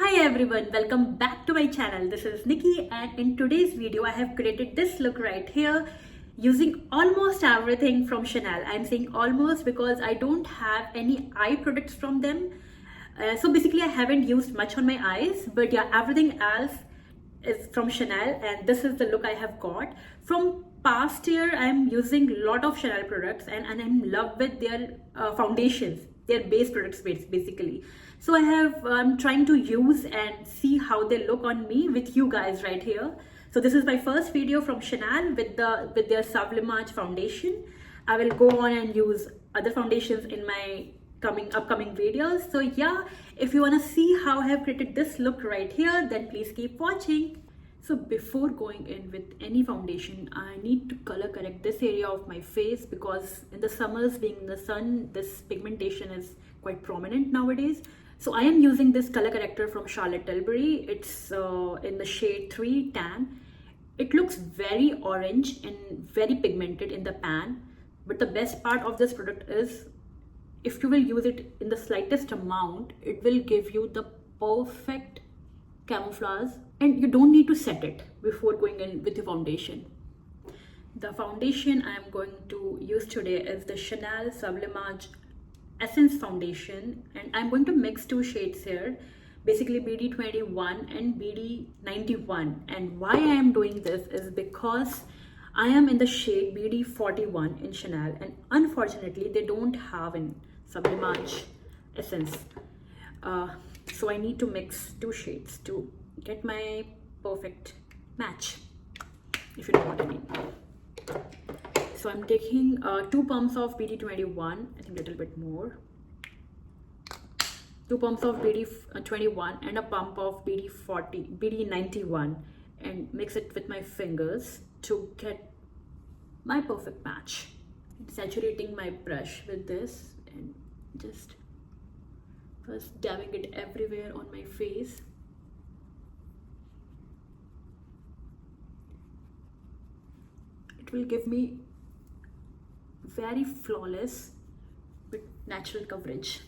Hi everyone, welcome back to my channel. This is Nikki, and in today's video I have created this look right here using almost everything from Chanel. I'm saying almost because I don't have any eye products from them. So basically I haven't used much on my eyes, but yeah, everything else is from Chanel, and this is the look I have got. From past year I'm using a lot of Chanel products, and I'm in love with their foundations, their base products basically. So I'm trying to use and see how they look on me with you guys right here. So this is my first video from Chanel with their Sublimage foundation. I will go on and use other foundations in my upcoming videos. So yeah, if you want to see how I have created this look right here, then please keep watching. So before going in with any foundation, I need to color correct this area of my face because in the summers, being in the sun, this pigmentation is quite prominent nowadays. So I am using this color corrector from Charlotte Tilbury. It's in the shade 3 Tan. It looks very orange and very pigmented in the pan. But the best part of this product is if you will use it in the slightest amount, it will give you the perfect camouflage, and you don't need to set it before going in with the foundation. The foundation I am going to use today is the Chanel Sublimage Essence foundation, and I'm going to mix two shades here, basically BD21 and BD91. And why I am doing this is because I am in the shade BD41 in Chanel, and unfortunately they don't have in Sublimage Essence. So I need to mix two shades to get my perfect match, if you know what I mean. So I'm taking 2 pumps of BD21, I think a little bit more. 2 pumps of BD21 and a pump of BD91, and mix it with my fingers to get my perfect match. Saturating my brush with this and just first dabbing it everywhere on my face. It will give me very flawless but natural coverage.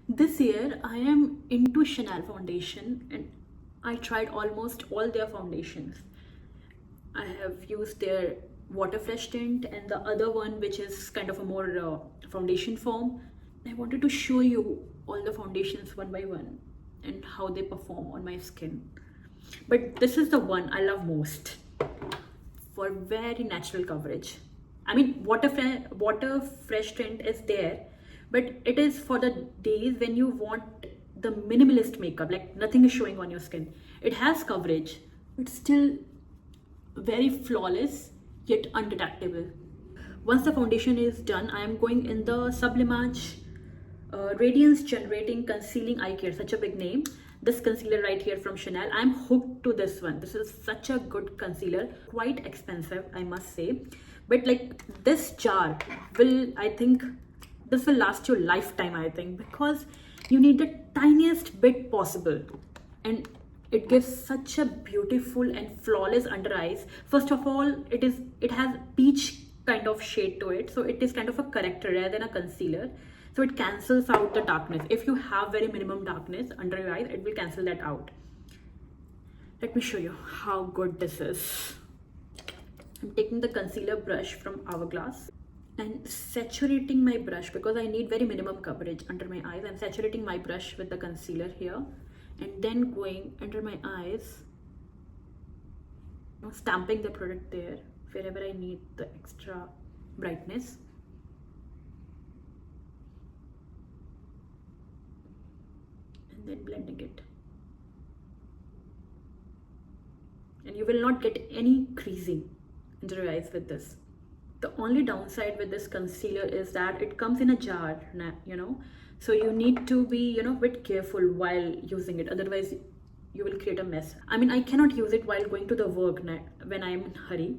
This year I am into Chanel foundation, and I tried almost all their foundations. I have used their Water Fresh tint and the other one which is kind of a more foundation form. I wanted to show you all the foundations one by one and how they perform on my skin. But this is the one I love most for very natural coverage. I mean, Water Fresh tint is there, but it is for the days when you want the minimalist makeup, like nothing is showing on your skin. It has coverage, but still very flawless yet undetectable. Once the foundation is done, I am going in the Sublimage Radiance Generating Concealing Eye Care, such a big name. This concealer right here from Chanel, I'm hooked to this one. This is such a good concealer, quite expensive I must say, but like this jar will, I think this will last you a lifetime, I think, because you need the tiniest bit possible, and it gives such a beautiful and flawless under eyes. First of all, it has peach kind of shade to it, so it is kind of a corrector rather than a concealer. So it cancels out the darkness. If you have very minimum darkness under your eyes, it will cancel that out. Let me show you how good this is. I'm taking the concealer brush from Hourglass and saturating my brush because I need very minimum coverage under my eyes. I'm saturating my brush with the concealer here and then going under my eyes, stamping the product there wherever I need the extra brightness. And then blending it. And you will not get any creasing under your eyes with this. The only downside with this concealer is that it comes in a jar, so you need to be, a bit careful while using it. Otherwise, you will create a mess. I mean, I cannot use it while going to the work when I'm in a hurry.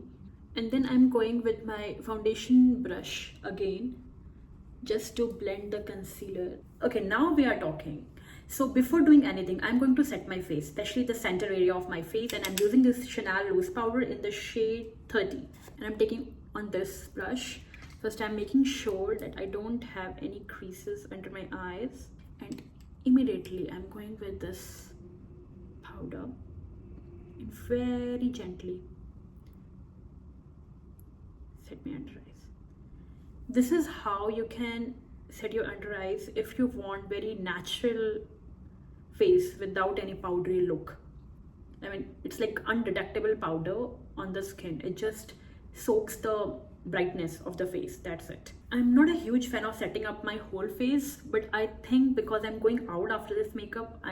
And then I'm going with my foundation brush again, just to blend the concealer. Okay, now we are talking. So before doing anything, I'm going to set my face, especially the center area of my face, and I'm using this Chanel loose powder in the shade 30. And I'm taking on this brush First, I'm making sure that I don't have any creases under my eyes, and immediately I'm going with this powder and very gently set my under eyes. This is how you can set your under eyes if you want very natural face without any powdery look. I mean, it's like undetectable powder on the skin. It just soaks the brightness of the face. That's it. I'm not a huge fan of setting up my whole face, but I think because I'm going out after this makeup,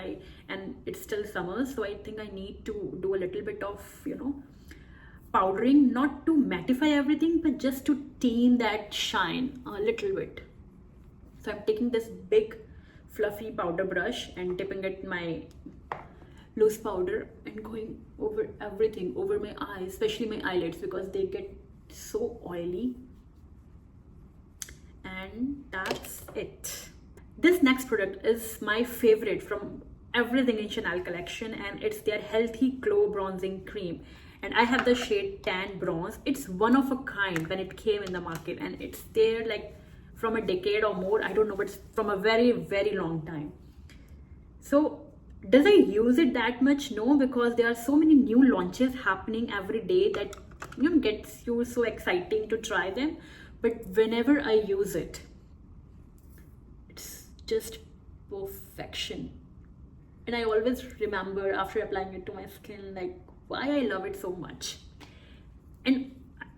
and it's still summer, so I think I need to do a little bit of, powdering, not to mattify everything, but just to tame that shine a little bit. So I'm taking this big fluffy powder brush and dipping it in my loose powder and going over everything, over my eyes, especially my eyelids, because they get so oily. And that's it. This next product is my favorite from everything in Chanel collection, and it's their Healthy Glow Bronzing Cream. And I have the shade Tan Bronze. It's one of a kind when it came in the market, and it's there like from a decade or more. I don't know, but it's from a very, very long time. So does I use it that much? No, because there are so many new launches happening every day that gets you so exciting to try them. But whenever I use it, it's just perfection. And I always remember after applying it to my skin, like why I love it so much. And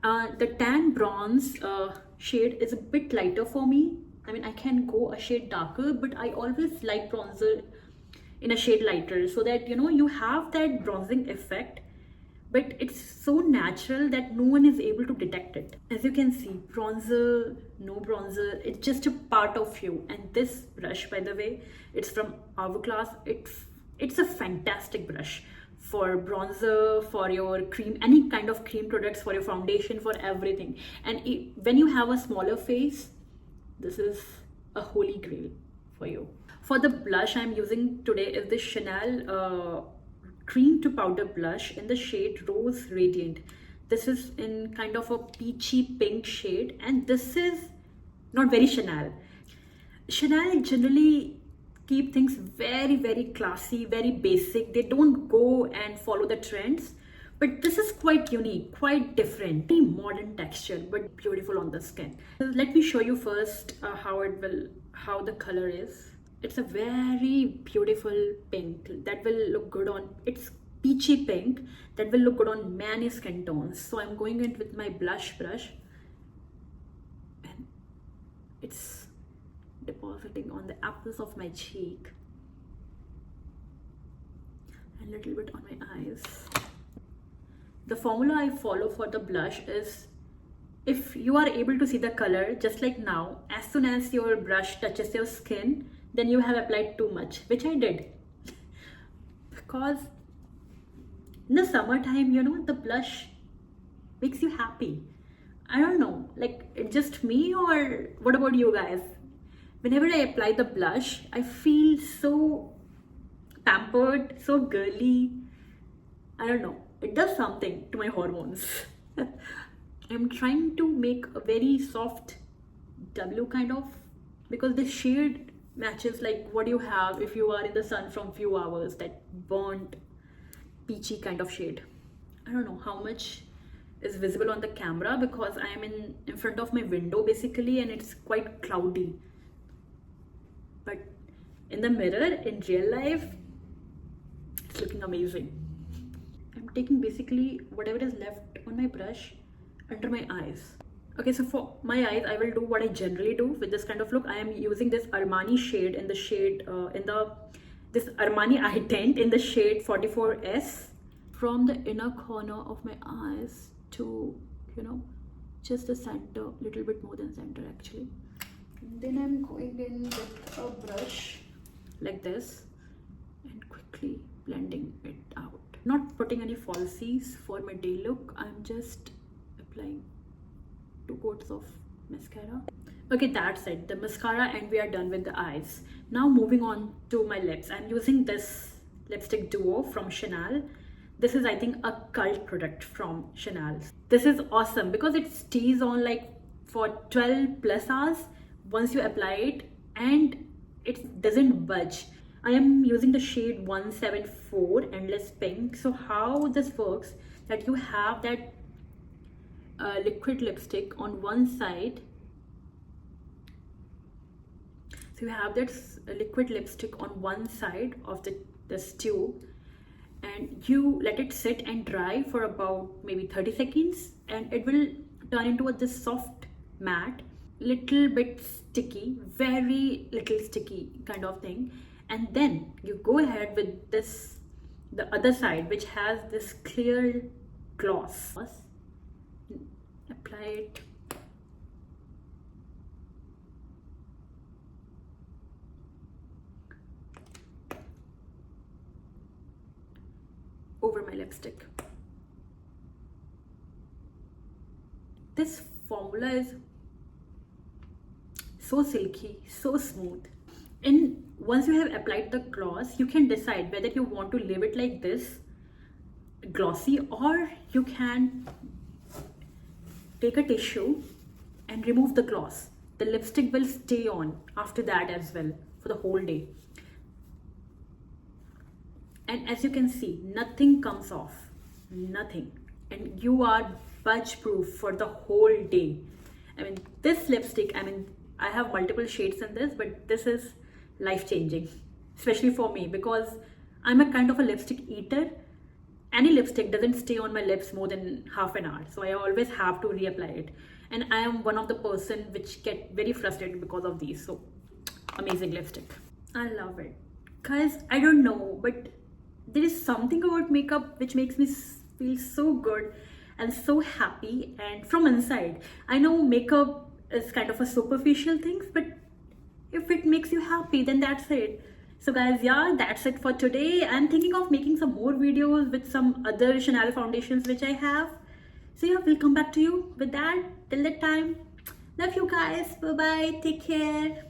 the Tan Bronze shade is a bit lighter for me. I mean, I can go a shade darker, but I always like bronzer in a shade lighter, so that you have that bronzing effect, but it's so natural that no one is able to detect it. As you can see, bronzer, no bronzer, it's just a part of you. And this brush, by the way, it's from Hourglass. It's a fantastic brush for bronzer, for your cream, any kind of cream products, for your foundation, for everything. And when you have a smaller face, this is a holy grail for you. For the blush I'm using today is the Chanel cream to powder blush in the shade Rose Radiant. This is in kind of a peachy pink shade, and this is not very Chanel. Chanel generally keep things very, very classy, very basic. They don't go and follow the trends, but this is quite unique, quite different, very modern texture, but beautiful on the skin. So let me show you first how the color is. It's a very beautiful pink that will look good on, it's peachy pink that will look good on many skin tones. So I'm going in with my blush brush, and it's depositing on the apples of my cheek and a little bit on my eyes. The formula I follow for the blush is, if you are able to see the color just like now, as soon as your brush touches your skin, then you have applied too much, which I did. Because in the summertime, the blush makes you happy. I don't know, like it's just me, or what about you guys? Whenever I apply the blush, I feel so pampered, so girly. I don't know, it does something to my hormones. I'm trying to make a very soft W kind of, because the shade matches like what you have if you are in the sun from few hours, that burnt peachy kind of shade. I don't know how much is visible on the camera because I am in front of my window basically, and it's quite cloudy, but in the mirror in real life it's looking amazing. I'm taking basically whatever is left on my brush under my eyes. Okay, so for my eyes, I will do what I generally do with this kind of look. I am using this Armani shade in the shade, this Armani eye tint in the shade 44S. From the inner corner of my eyes to, just the center, little bit more than center actually. And then I'm going in with a brush like this and quickly blending it out. Not putting any falsies for my day look. I'm just applying 2 coats of mascara. Okay, that's it, the mascara, and we are done with the eyes. Now moving on to my lips. I'm using this lipstick duo from Chanel. This is, I think, a cult product from Chanel. This is awesome because it stays on like for 12 plus hours once you apply it, and it doesn't budge. I am using the shade 174 Endless Pink. So how this works, that you have that liquid lipstick on one side. So you have that liquid lipstick on one side of this tube, and you let it sit and dry for about maybe 30 seconds, and it will turn into this soft matte, little bit sticky, very little sticky kind of thing. And then you go ahead with this, the other side, which has this clear gloss. Apply it. Over my lipstick. This formula is so silky, so smooth. And once you have applied the gloss, you can decide whether you want to leave it like this, glossy, or you can take a tissue and remove the gloss. The lipstick will stay on after that as well for the whole day. And as you can see, nothing comes off, nothing. And you are budge proof for the whole day. I mean, this lipstick, I have multiple shades in this, but this is life changing, especially for me, because I'm a kind of a lipstick eater. Any lipstick doesn't stay on my lips more than half an hour, so I always have to reapply it. And I am one of the person which get very frustrated because of these. So amazing lipstick. I love it. Guys, I don't know, but there is something about makeup which makes me feel so good and so happy, and from inside. I know makeup is kind of a superficial thing, but if it makes you happy, then that's it. So guys, yeah, that's it for today. I'm thinking of making some more videos with some other Chanel foundations which I have. So yeah, we'll come back to you with that. Till that time, love you guys. Bye bye. Take care.